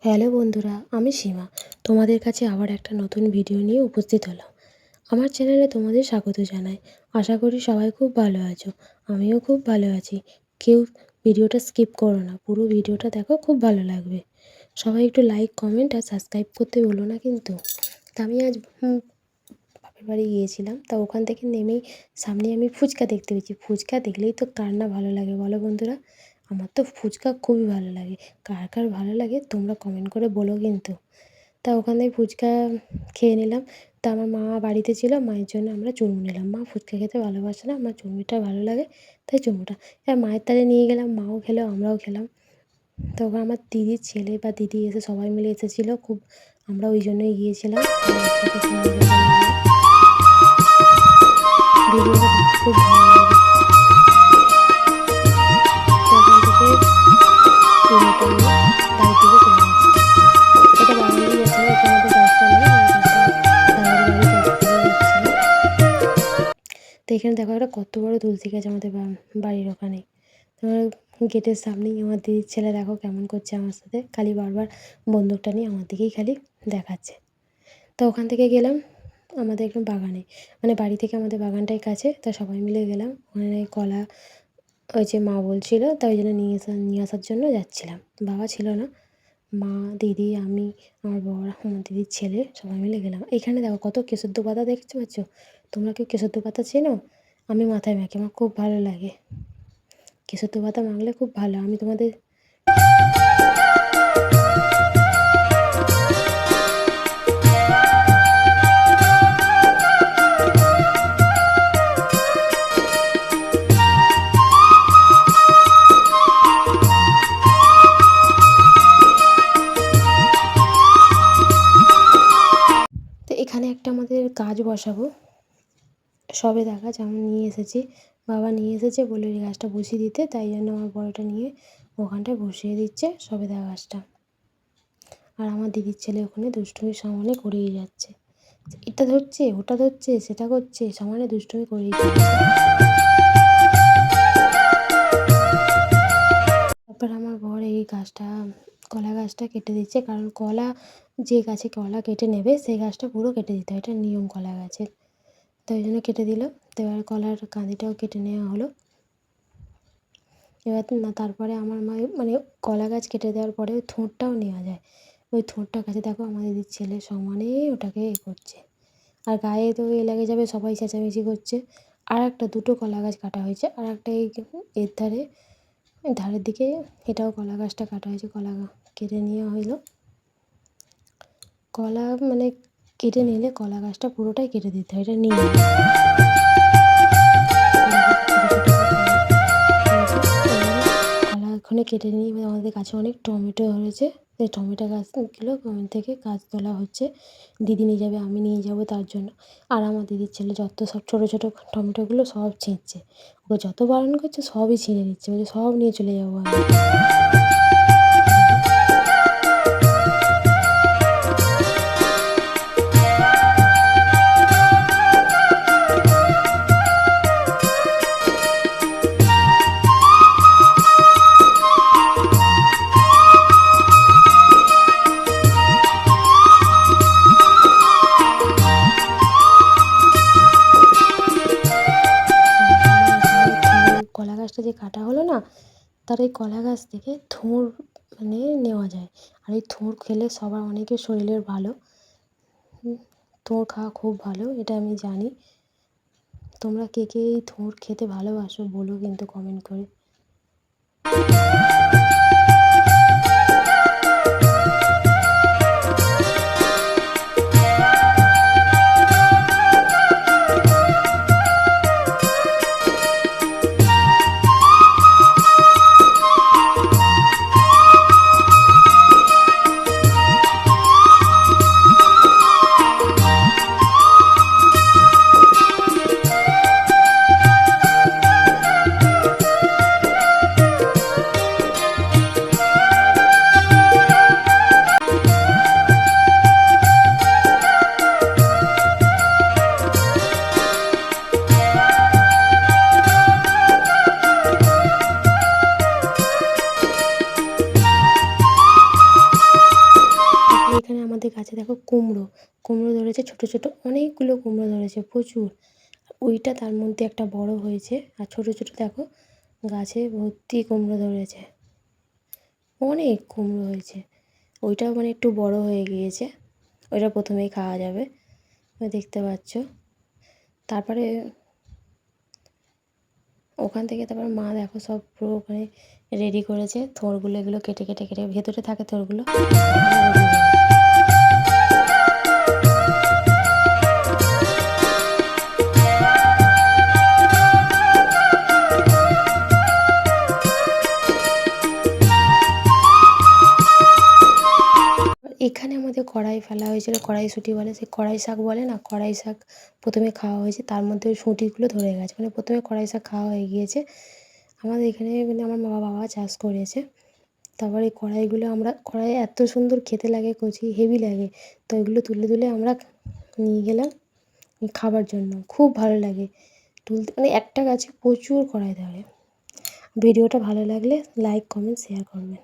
Hello বন্ধুরা, আমি সীমা। তোমাদের কাছে আবার একটা নতুন ভিডিও নিয়ে উপস্থিত হলাম। আমার চ্যানেলে তোমাদের স্বাগত জানাই। আশা করি সবাই খুব ভালো আছো। আমিও খুব ভালো আছি। কেউ ভিডিওটা স্কিপ করো না, পুরো ভিডিওটা দেখো, খুব ভালো লাগবে। সবাই একটু লাইক, কমেন্ট আর সাবস্ক্রাইব করতে বলো না কিন্তু। তা আমি আজ বাপের বাড়ি গিয়েছিলাম, তা ওখান থেকে নেমেই সামনে আমি ফুচকা দেখতে পেয়েছি। ফুচকা দেখলেই তো কার না ভালো লাগে বলো বন্ধুরা? আমার তো ফুচকা খুবই ভালো লাগে। কার কার ভালো লাগে তোমরা কমেন্ট করে বলো কিন্তু। তা ওখান থেকে ফুচকা খেয়ে নিলাম। তা আমার মা বাড়িতে ছিল, মায়ের জন্য আমরা চুরমু নিলাম। মা ফুচকা খেতে ভালোবাসে না, আমার চুরমুটা ভালো লাগে, তাই চুরমুটা এবার মায়ের তালে নিয়ে গেলাম। মাও খেলো, আমরাও খেলাম। তো ওখানে আমার দিদির ছেলে বা দিদি এসে সবাই মিলে এসেছিলো খুব। আমরা ওই জন্যই গিয়েছিলাম, সবাই একসাথে খেয়ে মজা করে নিলাম। ভিডিওটা দেখতে খুব ভালো লাগবে। তো ওখান থেকে চুরমুটা নিয়ে বাড়ির দিকে চলে গেছি। এটা বাঙালি গেছিলো, এটা আমাদের রাস্তা নেই, রাস্তা দাদার বাড়ি থেকে যাচ্ছিলাম। তো এখানে দেখো একটা কত বড় তুলসী গাছ আমাদের বাড়ির ওখানে। তোমার গেটের সামনেই আমার দিদির ছেলে দেখো কেমন করছে আমার সাথে, খালি বারবার বন্দুকটা নিয়ে আমার দিকেই খালি দেখাচ্ছে। তো ওখান থেকে গেলাম আমাদের একদম বাগানে, মানে বাড়ি থেকে আমাদের বাগানটাই কাছে। তা সবাই মিলে গেলাম ওখানে। কলা ওই যে মা বলছিল, তাই ওই জন্য নিয়ে আসার জন্য যাচ্ছিলাম। বাবা ছিল না, মা, দিদি, আমি, আমার বর, আমার দিদির ছেলে সবাই মিলে গেলাম। এইখানে দেখো কত কেশরদ পাতা দেখতে পাচ্ছ। তোমরা কেউ কেশরদ পাতা চেনো? আমি মাথায় মাখি, আমার খুব ভালো লাগে। কেশরদ পাতা মাখলে খুব ভালো। আমি তোমাদের তো এখানে একটা আমাদের গাছ বসাবো, সবেদা গাছ আমি নিয়ে এসেছি। বাবা নিয়ে এসেছে বলে এই গাছটা বসিয়ে দিতে, তাই জন্য আমার বড়টা নিয়ে ওখানটায় বসিয়ে দিচ্ছে সবেদা গাছটা। আর আমার দিদির ছেলে ওখানে দুষ্টুমি সমানে করেই যাচ্ছে, এটা ধরছে, ওটা ধরছে, সেটা করছে, সমানে দুষ্টুমি করেই যাচ্ছে। তারপর আমার বর এই গাছটা, কলা গাছটা কেটে দিচ্ছে, কারণ কলা যে গাছে কলা কেটে নেবে সেই গাছটা পুরো কেটে দিতে হয়, এটা নিয়ম কলা গাছের। তো ওই জন্য কেটে দিল। তো এবার কলার কাঁদিটাও কেটে নেওয়া হলো। এবার না, তারপরে আমার মা মানে কলা গাছ কেটে দেওয়ার পরে ওই থোঁটটাও নেওয়া যায়। ওই থোঁটটা কাছে দেখো আমার দিদির ছেলে সমানে ওটাকে করছে। আর গায়ে তো লেগে যাবে, সবাই চেঁচামেচি করছে। আর একটা দুটো কলা গাছ কাটা হয়েছে, আর একটা এই এর ধারের দিকে এটাও কলা গাছটা কাটা হয়েছে। কলা কেটে নেওয়া হইলো। কলা মানে কেটে নিলে কলা গাছটা পুরোটাই কেটে দিতে হয়, এটা নিয়ম। কলা এখানে কেটে নিই। আমাদের গাছে অনেক টমেটো হয়েছে, সেই টমেটো গাছগুলো থেকে গাছ তোলা হচ্ছে। দিদি নিয়ে যাবে, আমি নিয়ে যাব তার জন্য। আর আমার দিদির ছেলে যত সব ছোটো ছোটো টমেটোগুলো সব ছিঁড়ছে, ওকে যত বারণ করছে সবই ছিঁড়ে নিচ্ছে, বলছে সব নিয়ে চলে যাবো আমি। কলা গাছটা যে কাটা হলো না, তার এই কলা গাছ থেকে থোড় মানে নেওয়া যায়। আর এই থোড় খেলে সবার অনেকের শরীরের ভালো। থোড় খাওয়া খুব ভালো, এটা আমি জানি। তোমরা কে কে এই থোড় খেতে ভালোবাসো বলো কিন্তু কমেন্ট করে। এখানে আমাদের গাছে দেখো কুমড়ো ধরেছে, ছোট ছোট অনেকগুলো কুমড়ো ধরেছে, প্রচুর। ওইটা তার মধ্যে একটা বড় হয়েছে, আর ছোট ছোট দেখো গাছে ভর্তি কুমড়ো ধরেছে, অনেক কুমড়ো হয়েছে। ওইটাও মানে একটু বড় হয়ে গিয়েছে, ওইটা প্রথমেই খাওয়া যাবে, ওই দেখতে পাচ্ছ। তারপরে ওখান থেকে তারপর মা দেখো সব পুরো ওখানে রেডি করেছে, থোড়গুলো এগুলো কেটে কেটে কেটে, ভেতরে থাকে থোড়গুলো, রেডি হয়ে গেছে। এখানে আমাদের কড়াই ফেলা হয়েছিল, কড়াইশুঁটি বলে, সেই কড়াই শাক বলে না, কড়াই শাক প্রথমে খাওয়া হয়েছে, তার মধ্যে ওই শুঁটিগুলো ধরে গেছে, মানে প্রথমে কড়াই শাক খাওয়া হয়ে গিয়েছে। আমাদের এখানে মানে আমার বাবা চাষ করেছে। তারপরে এই কড়াইগুলো আমরা, কড়াই এত সুন্দর খেতে লাগে, কচি হেভি লাগে, তো এগুলো তুলে তুলে আমরা নিয়ে গেলাম খাবার জন্য, খুব ভালো লাগে তুলতে, মানে একটা গাছে প্রচুর কড়াই ধরে। ভিডিওটা ভালো লাগলে লাইক কমেন্ট শেয়ার করবেন।